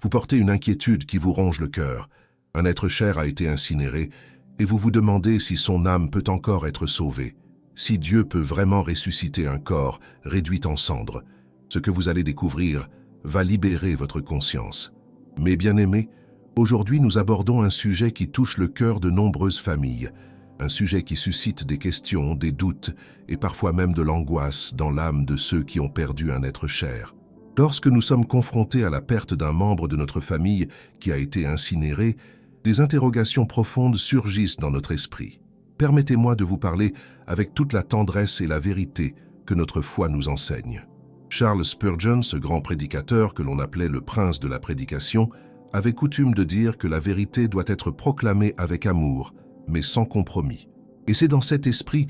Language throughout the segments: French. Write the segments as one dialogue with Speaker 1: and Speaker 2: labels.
Speaker 1: Vous portez une inquiétude qui vous ronge le cœur. Un être cher a été incinéré et vous vous demandez si son âme peut encore être sauvée, si Dieu peut vraiment ressusciter un corps réduit en cendres. Ce que vous allez découvrir va libérer votre conscience. Mes bien-aimés, aujourd'hui nous abordons un sujet qui touche le cœur de nombreuses familles, un sujet qui suscite des questions, des doutes et parfois même de l'angoisse dans l'âme de ceux qui ont perdu un être cher. Lorsque nous sommes confrontés à la perte d'un membre de notre famille qui a été incinéré, des interrogations profondes surgissent dans notre esprit. Permettez-moi de vous parler avec toute la tendresse et la vérité que notre foi nous enseigne. Charles Spurgeon, ce grand prédicateur que l'on appelait le prince de la prédication, avait coutume de dire que la vérité doit être proclamée avec amour, mais sans compromis. Et c'est dans cet esprit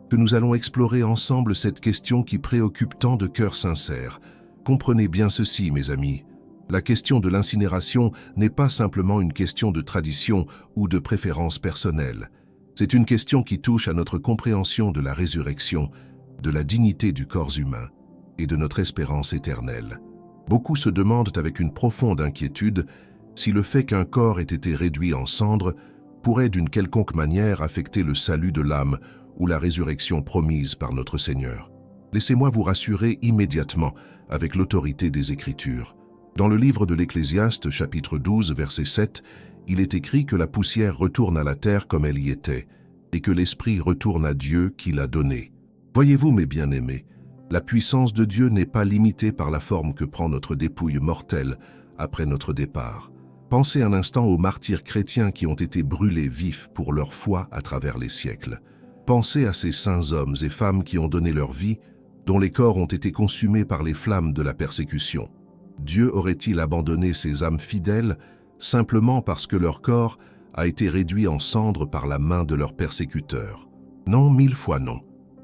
Speaker 1: que nous allons explorer ensemble cette question qui préoccupe tant de cœurs sincères. Comprenez bien ceci, mes amis. La question de l'incinération n'est pas simplement une question de tradition ou de préférence personnelle. C'est une question qui touche à notre compréhension de la résurrection, de la dignité du corps humain et de notre espérance éternelle. Beaucoup se demandent avec une profonde inquiétude si le fait qu'un corps ait été réduit en cendres pourrait d'une quelconque manière affecter le salut de l'âme ou la résurrection promise par notre Seigneur. Laissez-moi vous rassurer immédiatement avec l'autorité des Écritures. Dans le livre de l'Ecclésiaste, chapitre 12, verset 7, il est écrit que la poussière retourne à la terre comme elle y était, et que l'Esprit retourne à Dieu qui l'a donné. Voyez-vous, mes bien-aimés, la puissance de Dieu n'est pas limitée par la forme que prend notre dépouille mortelle après notre départ. Pensez un instant aux martyrs chrétiens qui ont été brûlés vifs pour leur foi à travers les siècles. Pensez à ces saints hommes et femmes qui ont donné leur vie, dont les corps ont été consumés par les flammes de la persécution. Dieu aurait-il abandonné ces âmes fidèles simplement parce que leur corps a été réduit en cendres par la main de leurs persécuteurs? Non, 1000 fois non.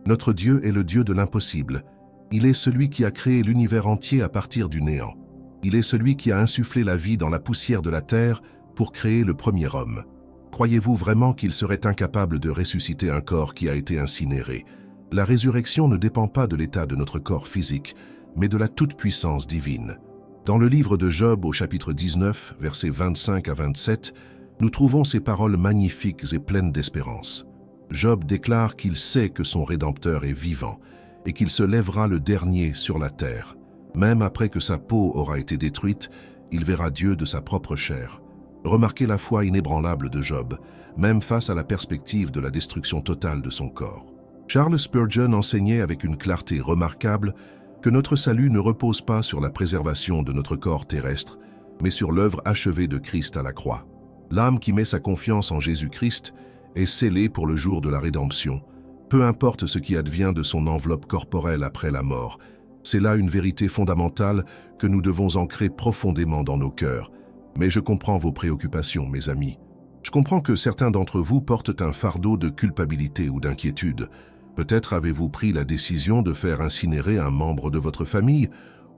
Speaker 1: Notre Dieu est le Dieu de l'impossible. Il est celui qui a créé l'univers entier à partir du néant. Il est celui qui a insufflé la vie dans la poussière de la terre pour créer le premier homme. Croyez-vous vraiment qu'il serait incapable de ressusciter un corps qui a été incinéré? La résurrection ne dépend pas de l'état de notre corps physique, mais de la toute-puissance divine. Dans le livre de Job, au chapitre 19, versets 25 à 27, nous trouvons ces paroles magnifiques et pleines d'espérance. Job déclare qu'il sait que son Rédempteur est vivant et qu'il se lèvera le dernier sur la terre. Même après que sa peau aura été détruite, il verra Dieu de sa propre chair. Remarquez la foi inébranlable de Job, même face à la perspective de la destruction totale de son corps. Charles Spurgeon enseignait avec une clarté remarquable que notre salut ne repose pas sur la préservation de notre corps terrestre, mais sur l'œuvre achevée de Christ à la croix. L'âme qui met sa confiance en Jésus-Christ est scellée pour le jour de la rédemption, peu importe ce qui advient de son enveloppe corporelle après la mort. C'est là une vérité fondamentale que nous devons ancrer profondément dans nos cœurs. Mais je comprends vos préoccupations, mes amis. Je comprends que certains d'entre vous portent un fardeau de culpabilité ou d'inquiétude. Peut-être avez-vous pris la décision de faire incinérer un membre de votre famille,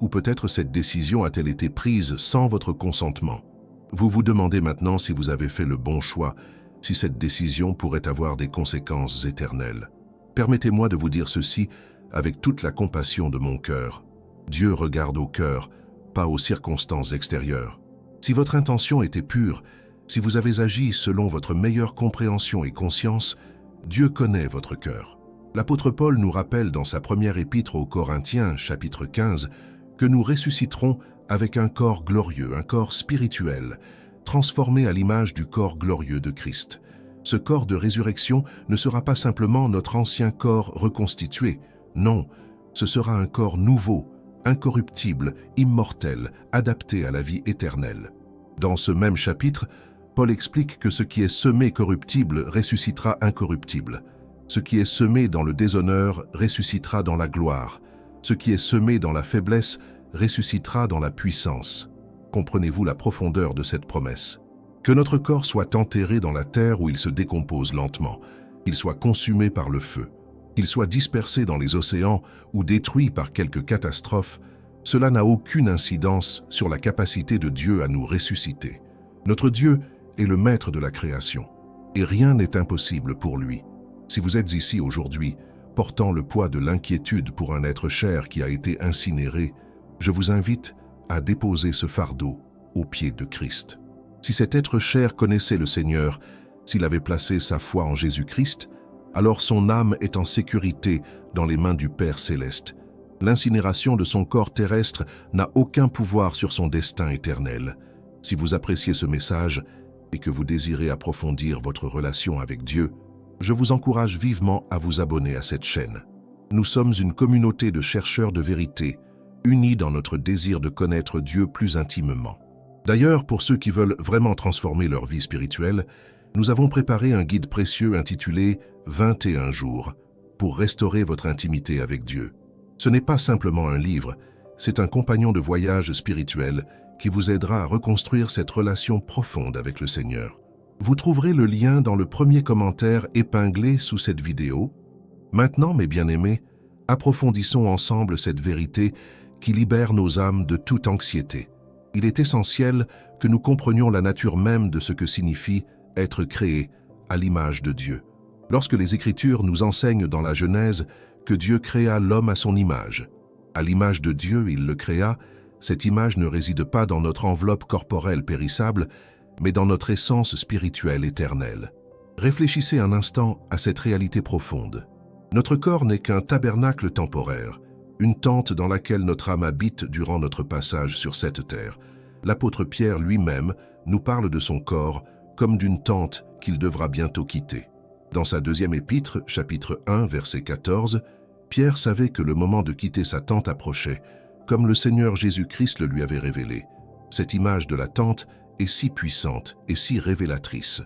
Speaker 1: ou peut-être cette décision a-t-elle été prise sans votre consentement. Vous vous demandez maintenant si vous avez fait le bon choix, si cette décision pourrait avoir des conséquences éternelles. Permettez-moi de vous dire ceci avec toute la compassion de mon cœur. Dieu regarde au cœur, pas aux circonstances extérieures. Si votre intention était pure, si vous avez agi selon votre meilleure compréhension et conscience, Dieu connaît votre cœur. L'apôtre Paul nous rappelle dans sa première épître aux Corinthiens, chapitre 15, que nous ressusciterons avec un corps glorieux, un corps spirituel, transformé à l'image du corps glorieux de Christ. Ce corps de résurrection ne sera pas simplement notre ancien corps reconstitué. Non, ce sera un corps nouveau, incorruptible, immortel, adapté à la vie éternelle. Dans ce même chapitre, Paul explique que ce qui est semé corruptible ressuscitera incorruptible. Ce qui est semé dans le déshonneur ressuscitera dans la gloire. Ce qui est semé dans la faiblesse ressuscitera dans la puissance. Comprenez-vous la profondeur de cette promesse? Que notre corps soit enterré dans la terre où il se décompose lentement, qu'il soit consumé par le feu, qu'il soit dispersé dans les océans ou détruit par quelque catastrophe, cela n'a aucune incidence sur la capacité de Dieu à nous ressusciter. Notre Dieu est le maître de la création, et rien n'est impossible pour lui. Si vous êtes ici aujourd'hui, portant le poids de l'inquiétude pour un être cher qui a été incinéré, je vous invite à déposer ce fardeau aux pieds de Christ. Si cet être cher connaissait le Seigneur, s'il avait placé sa foi en Jésus-Christ, alors son âme est en sécurité dans les mains du Père céleste. L'incinération de son corps terrestre n'a aucun pouvoir sur son destin éternel. Si vous appréciez ce message et que vous désirez approfondir votre relation avec Dieu, je vous encourage vivement à vous abonner à cette chaîne. Nous sommes une communauté de chercheurs de vérité, unis dans notre désir de connaître Dieu plus intimement. D'ailleurs, pour ceux qui veulent vraiment transformer leur vie spirituelle, nous avons préparé un guide précieux intitulé « 21 jours » pour restaurer votre intimité avec Dieu. Ce n'est pas simplement un livre, c'est un compagnon de voyage spirituel qui vous aidera à reconstruire cette relation profonde avec le Seigneur. Vous trouverez le lien dans le premier commentaire épinglé sous cette vidéo. Maintenant, mes bien-aimés, approfondissons ensemble cette vérité qui libère nos âmes de toute anxiété. Il est essentiel que nous comprenions la nature même de ce que signifie être créé à l'image de Dieu. Lorsque les Écritures nous enseignent dans la Genèse que Dieu créa l'homme à son image, à l'image de Dieu il le créa, cette image ne réside pas dans notre enveloppe corporelle périssable, mais dans notre essence spirituelle éternelle. Réfléchissez un instant à cette réalité profonde. Notre corps n'est qu'un tabernacle temporaire, une tente dans laquelle notre âme habite durant notre passage sur cette terre. L'apôtre Pierre lui-même nous parle de son corps comme d'une tente qu'il devra bientôt quitter. Dans sa deuxième épître, chapitre 1, verset 14, Pierre savait que le moment de quitter sa tente approchait, comme le Seigneur Jésus-Christ le lui avait révélé. Cette image de la tente est si puissante et si révélatrice.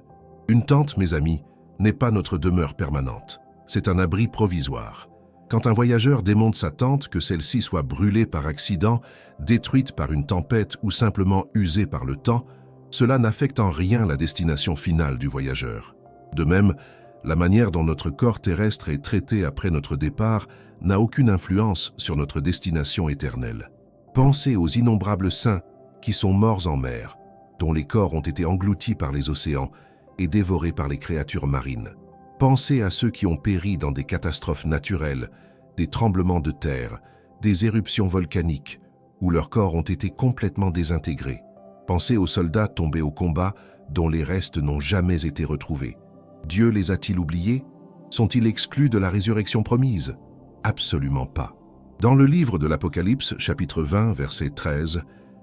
Speaker 1: Une tente, mes amis, n'est pas notre demeure permanente. C'est un abri provisoire. Quand un voyageur démonte sa tente, que celle-ci soit brûlée par accident, détruite par une tempête ou simplement usée par le temps, cela n'affecte en rien la destination finale du voyageur. De même, la manière dont notre corps terrestre est traité après notre départ n'a aucune influence sur notre destination éternelle. Pensez aux innombrables saints qui sont morts en mer, dont les corps ont été engloutis par les océans et dévorés par les créatures marines. Pensez à ceux qui ont péri dans des catastrophes naturelles, des tremblements de terre, des éruptions volcaniques, où leurs corps ont été complètement désintégrés. Pensez aux soldats tombés au combat dont les restes n'ont jamais été retrouvés. Dieu les a-t-il oubliés? Sont-ils exclus de la résurrection promise? Absolument pas. Dans le livre de l'Apocalypse, chapitre 20, verset 13,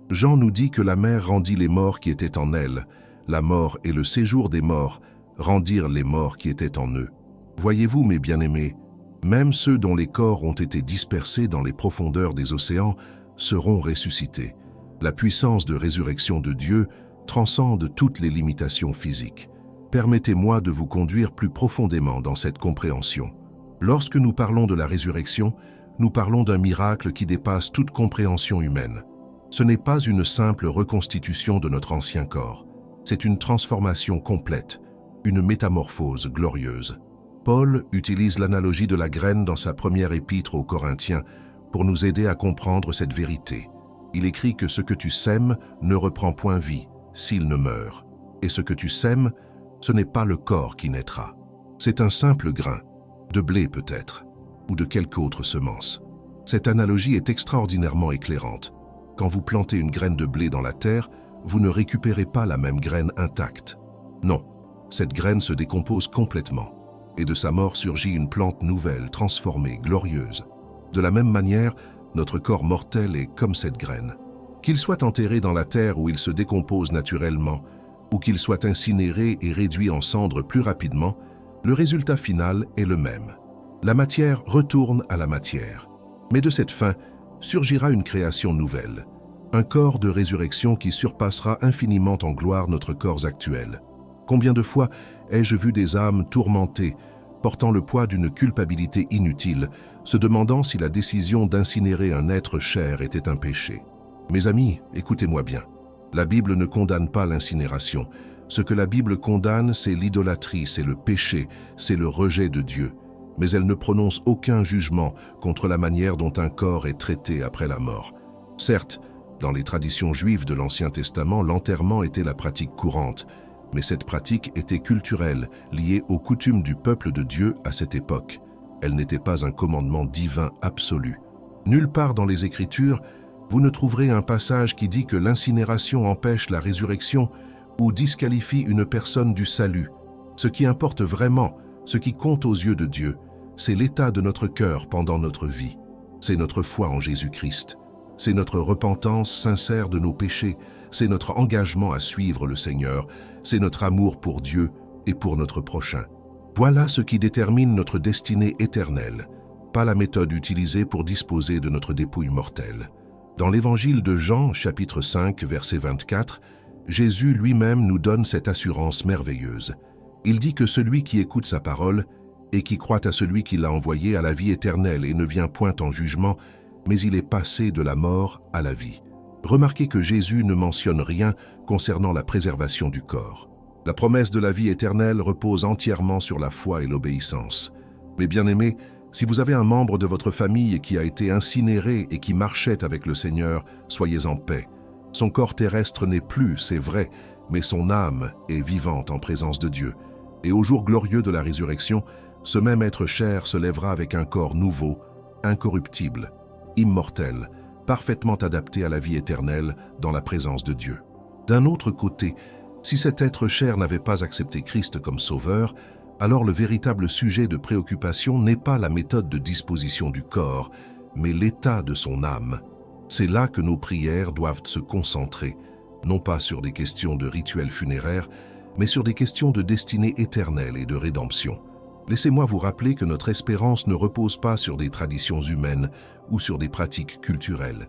Speaker 1: Jean nous dit que la mer rendit les morts qui étaient en elle, la mort et le séjour des morts rendirent les morts qui étaient en eux. Voyez-vous, mes bien-aimés, même ceux dont les corps ont été dispersés dans les profondeurs des océans seront ressuscités. La puissance de résurrection de Dieu transcende toutes les limitations physiques. Permettez-moi de vous conduire plus profondément dans cette compréhension. Lorsque nous parlons de la résurrection, nous parlons d'un miracle qui dépasse toute compréhension humaine. Ce n'est pas une simple reconstitution de notre ancien corps. C'est une transformation complète, une métamorphose glorieuse. Paul utilise l'analogie de la graine dans sa première épître aux Corinthiens pour nous aider à comprendre cette vérité. Il écrit que ce que tu sèmes ne reprend point vie s'il ne meurt. Et ce que tu sèmes, ce n'est pas le corps qui naîtra. C'est un simple grain, de blé peut-être, ou de quelque autre semence. Cette analogie est extraordinairement éclairante. Quand vous plantez une graine de blé dans la terre, vous ne récupérez pas la même graine intacte. Non, cette graine se décompose complètement, et de sa mort surgit une plante nouvelle, transformée, glorieuse. De la même manière, notre corps mortel est comme cette graine. Qu'il soit enterré dans la terre où il se décompose naturellement, ou qu'il soit incinéré et réduit en cendres plus rapidement, le résultat final est le même. La matière retourne à la matière. Mais de cette fin surgira une création nouvelle, un corps de résurrection qui surpassera infiniment en gloire notre corps actuel. Combien de fois ai-je vu des âmes tourmentées, portant le poids d'une culpabilité inutile, se demandant si la décision d'incinérer un être cher était un péché. Mes amis, écoutez-moi bien. La Bible ne condamne pas l'incinération. Ce que la Bible condamne, c'est l'idolâtrie, c'est le péché, c'est le rejet de Dieu. Mais elle ne prononce aucun jugement contre la manière dont un corps est traité après la mort. Certes, dans les traditions juives de l'Ancien Testament, l'enterrement était la pratique courante, mais cette pratique était culturelle, liée aux coutumes du peuple de Dieu à cette époque. Elle n'était pas un commandement divin absolu. Nulle part dans les Écritures, vous ne trouverez un passage qui dit que l'incinération empêche la résurrection ou disqualifie une personne du salut. Ce qui importe vraiment, ce qui compte aux yeux de Dieu, c'est l'état de notre cœur pendant notre vie. C'est notre foi en Jésus-Christ. C'est notre repentance sincère de nos péchés. C'est notre engagement à suivre le Seigneur. C'est notre amour pour Dieu et pour notre prochain. Voilà ce qui détermine notre destinée éternelle, pas la méthode utilisée pour disposer de notre dépouille mortelle. Dans l'évangile de Jean, chapitre 5, verset 24, Jésus lui-même nous donne cette assurance merveilleuse. Il dit que celui qui écoute sa parole et qui croit à celui qui l'a envoyé a la vie éternelle et ne vient point en jugement, mais il est passé de la mort à la vie. Remarquez que Jésus ne mentionne rien concernant la préservation du corps. La promesse de la vie éternelle repose entièrement sur la foi et l'obéissance. Mes bien-aimés, si vous avez un membre de votre famille qui a été incinéré et qui marchait avec le Seigneur, soyez en paix. Son corps terrestre n'est plus, c'est vrai, mais son âme est vivante en présence de Dieu. Et au jour glorieux de la résurrection, ce même être cher se lèvera avec un corps nouveau, incorruptible, immortel, parfaitement adapté à la vie éternelle dans la présence de Dieu. D'un autre côté, si cet être cher n'avait pas accepté Christ comme sauveur, alors le véritable sujet de préoccupation n'est pas la méthode de disposition du corps, mais l'état de son âme. C'est là que nos prières doivent se concentrer, non pas sur des questions de rituels funéraires, mais sur des questions de destinée éternelle et de rédemption. Laissez-moi vous rappeler que notre espérance ne repose pas sur des traditions humaines ou sur des pratiques culturelles.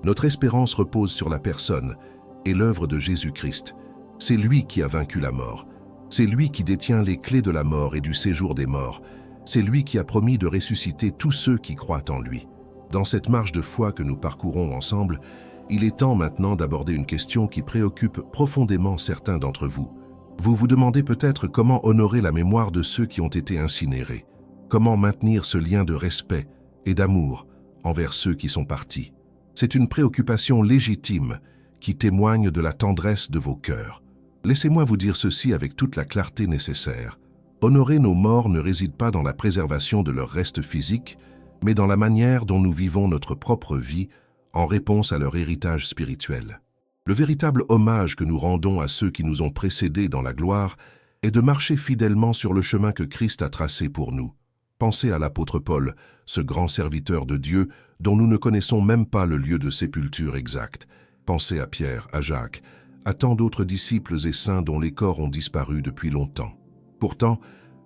Speaker 1: Notre espérance repose sur la personne et l'œuvre de Jésus-Christ. C'est lui qui a vaincu la mort. C'est lui qui détient les clés de la mort et du séjour des morts. C'est lui qui a promis de ressusciter tous ceux qui croient en lui. Dans cette marche de foi que nous parcourons ensemble, il est temps maintenant d'aborder une question qui préoccupe profondément certains d'entre vous. Vous vous demandez peut-être comment honorer la mémoire de ceux qui ont été incinérés, comment maintenir ce lien de respect et d'amour envers ceux qui sont partis. C'est une préoccupation légitime qui témoigne de la tendresse de vos cœurs. Laissez-moi vous dire ceci avec toute la clarté nécessaire. Honorer nos morts ne réside pas dans la préservation de leurs restes physiques, mais dans la manière dont nous vivons notre propre vie en réponse à leur héritage spirituel. Le véritable hommage que nous rendons à ceux qui nous ont précédés dans la gloire est de marcher fidèlement sur le chemin que Christ a tracé pour nous. Pensez à l'apôtre Paul, ce grand serviteur de Dieu dont nous ne connaissons même pas le lieu de sépulture exact. Pensez à Pierre, à Jacques, à tant d'autres disciples et saints dont les corps ont disparu depuis longtemps. Pourtant,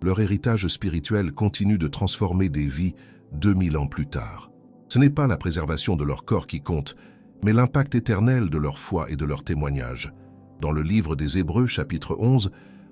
Speaker 1: leur héritage spirituel continue de transformer des vies 2000 ans plus tard. Ce n'est pas la préservation de leur corps qui compte, mais l'impact éternel de leur foi et de leur témoignage. Dans le livre des Hébreux, chapitre 11,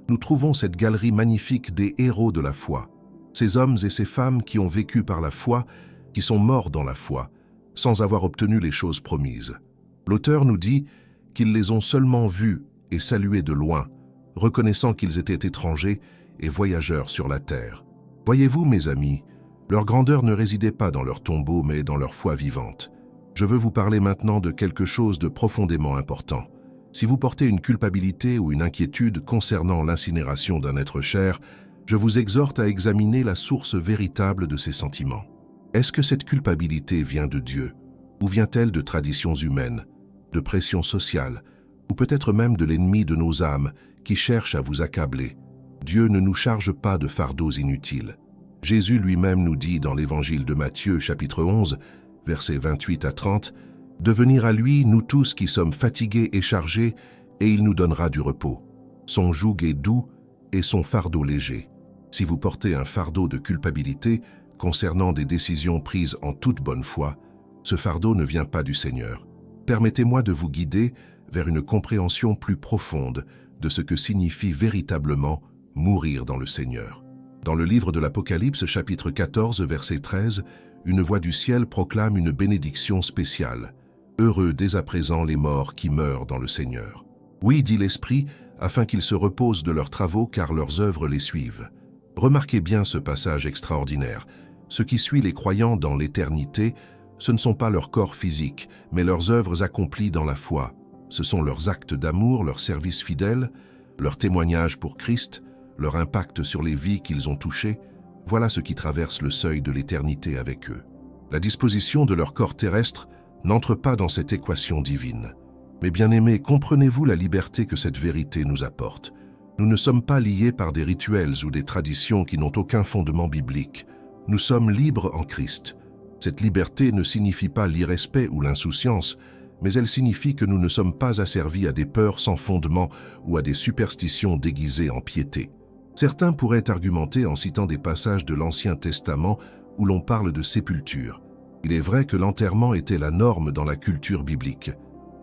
Speaker 1: nous trouvons cette galerie magnifique des héros de la foi. Ces hommes et ces femmes qui ont vécu par la foi, qui sont morts dans la foi, sans avoir obtenu les choses promises. L'auteur nous dit qu'ils les ont seulement vus et salués de loin, reconnaissant qu'ils étaient étrangers et voyageurs sur la terre. Voyez-vous, mes amis, leur grandeur ne résidait pas dans leur tombeau, mais dans leur foi vivante. Je veux vous parler maintenant de quelque chose de profondément important. Si vous portez une culpabilité ou une inquiétude concernant l'incinération d'un être cher, je vous exhorte à examiner la source véritable de ces sentiments. Est-ce que cette culpabilité vient de Dieu, ou vient-elle de traditions humaines, de pression sociale, ou peut-être même de l'ennemi de nos âmes qui cherche à vous accabler? Dieu ne nous charge pas de fardeaux inutiles. Jésus lui-même nous dit dans l'évangile de Matthieu, chapitre 11, versets 28 à 30, « De venir à lui, nous tous qui sommes fatigués et chargés, et il nous donnera du repos. Son joug est doux et son fardeau léger. » Si vous portez un fardeau de culpabilité concernant des décisions prises en toute bonne foi, ce fardeau ne vient pas du Seigneur. Permettez-moi de vous guider vers une compréhension plus profonde de ce que signifie véritablement mourir dans le Seigneur. Dans le livre de l'Apocalypse, chapitre 14, verset 13, une voix du ciel proclame une bénédiction spéciale. « Heureux dès à présent les morts qui meurent dans le Seigneur. » Oui, dit l'Esprit, afin qu'ils se reposent de leurs travaux car leurs œuvres les suivent. Remarquez bien ce passage extraordinaire. Ce qui suit les croyants dans l'éternité, ce ne sont pas leurs corps physiques, mais leurs œuvres accomplies dans la foi. Ce sont leurs actes d'amour, leurs services fidèles, leurs témoignages pour Christ, leur impact sur les vies qu'ils ont touchées. Voilà ce qui traverse le seuil de l'éternité avec eux. La disposition de leur corps terrestre n'entre pas dans cette équation divine. Mais bien-aimés, comprenez-vous la liberté que cette vérité nous apporte? Nous ne sommes pas liés par des rituels ou des traditions qui n'ont aucun fondement biblique. Nous sommes libres en Christ. Cette liberté ne signifie pas l'irrespect ou l'insouciance, mais elle signifie que nous ne sommes pas asservis à des peurs sans fondement ou à des superstitions déguisées en piété. Certains pourraient argumenter en citant des passages de l'Ancien Testament où l'on parle de sépulture. Il est vrai que l'enterrement était la norme dans la culture biblique.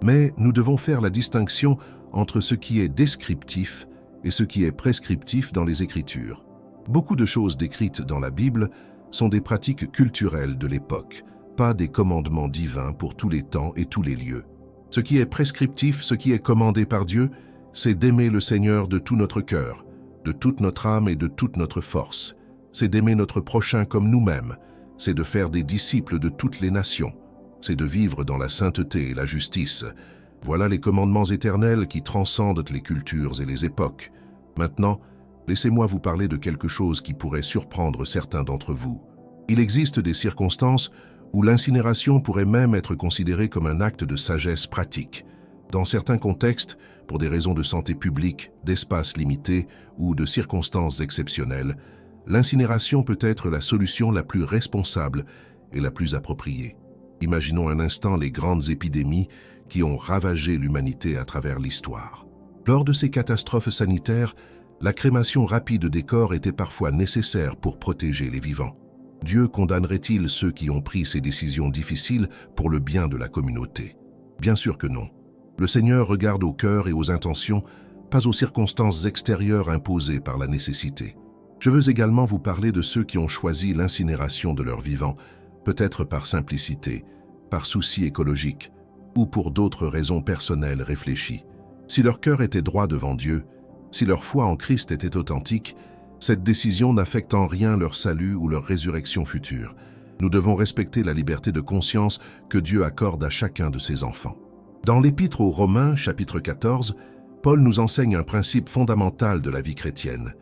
Speaker 1: Mais nous devons faire la distinction entre ce qui est descriptif et ce qui est prescriptif dans les Écritures. Beaucoup de choses décrites dans la Bible sont des pratiques culturelles de l'époque, pas des commandements divins pour tous les temps et tous les lieux. Ce qui est prescriptif, ce qui est commandé par Dieu, c'est d'aimer le Seigneur de tout notre cœur, de toute notre âme et de toute notre force. C'est d'aimer notre prochain comme nous-mêmes. C'est de faire des disciples de toutes les nations. C'est de vivre dans la sainteté et la justice. Voilà les commandements éternels qui transcendent les cultures et les époques. Maintenant, laissez-moi vous parler de quelque chose qui pourrait surprendre certains d'entre vous. Il existe des circonstances où l'incinération pourrait même être considérée comme un acte de sagesse pratique. Dans certains contextes, pour des raisons de santé publique, d'espace limité ou de circonstances exceptionnelles, l'incinération peut être la solution la plus responsable et la plus appropriée. Imaginons un instant les grandes épidémies qui ont ravagé l'humanité à travers l'histoire. Lors de ces catastrophes sanitaires, la crémation rapide des corps était parfois nécessaire pour protéger les vivants. Dieu condamnerait-il ceux qui ont pris ces décisions difficiles pour le bien de la communauté? Bien sûr que non. Le Seigneur regarde au cœur et aux intentions, pas aux circonstances extérieures imposées par la nécessité. Je veux également vous parler de ceux qui ont choisi l'incinération de leurs vivants, peut-être par simplicité, par souci écologique, ou pour d'autres raisons personnelles réfléchies. Si leur cœur était droit devant Dieu, si leur foi en Christ était authentique, cette décision n'affecte en rien leur salut ou leur résurrection future. Nous devons respecter la liberté de conscience que Dieu accorde à chacun de ses enfants. Dans l'Épître aux Romains, chapitre 14, Paul nous enseigne un principe fondamental de la vie chrétienne.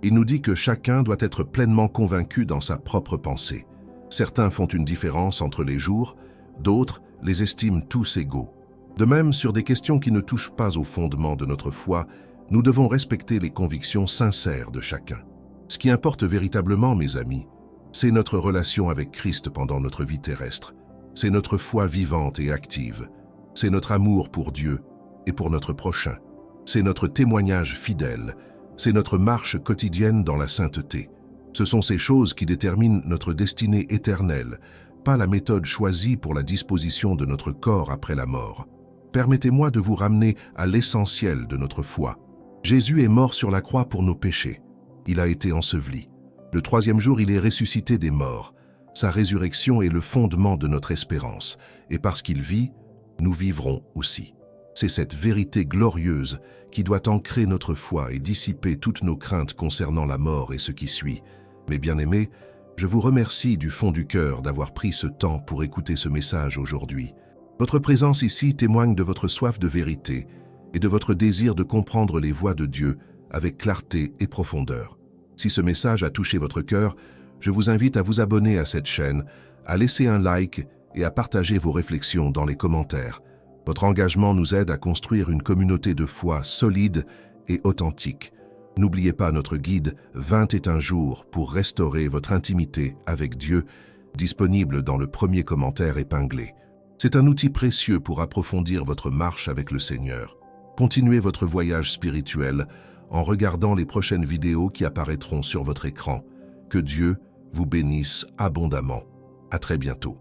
Speaker 1: Il nous dit que chacun doit être pleinement convaincu dans sa propre pensée. Certains font une différence entre les jours, d'autres les estiment tous égaux. De même, sur des questions qui ne touchent pas au fondement de notre foi, nous devons respecter les convictions sincères de chacun. Ce qui importe véritablement, mes amis, c'est notre relation avec Christ pendant notre vie terrestre. C'est notre foi vivante et active. C'est notre amour pour Dieu et pour notre prochain. C'est notre témoignage fidèle. C'est notre marche quotidienne dans la sainteté. Ce sont ces choses qui déterminent notre destinée éternelle, pas la méthode choisie pour la disposition de notre corps après la mort. Permettez-moi de vous ramener à l'essentiel de notre foi. Jésus est mort sur la croix pour nos péchés. Il a été enseveli. Le troisième jour, il est ressuscité des morts. Sa résurrection est le fondement de notre espérance. Et parce qu'il vit, nous vivrons aussi. C'est cette vérité glorieuse qui doit ancrer notre foi et dissiper toutes nos craintes concernant la mort et ce qui suit. Mes bien-aimés, je vous remercie du fond du cœur d'avoir pris ce temps pour écouter ce message aujourd'hui. Votre présence ici témoigne de votre soif de vérité et de votre désir de comprendre les voies de Dieu avec clarté et profondeur. Si ce message a touché votre cœur, je vous invite à vous abonner à cette chaîne, à laisser un like et à partager vos réflexions dans les commentaires. Votre engagement nous aide à construire une communauté de foi solide et authentique. N'oubliez pas notre guide 21 jours pour restaurer votre intimité avec Dieu, disponible dans le premier commentaire épinglé. C'est un outil précieux pour approfondir votre marche avec le Seigneur. Continuez votre voyage spirituel en regardant les prochaines vidéos qui apparaîtront sur votre écran. Que Dieu vous bénisse abondamment. À très bientôt.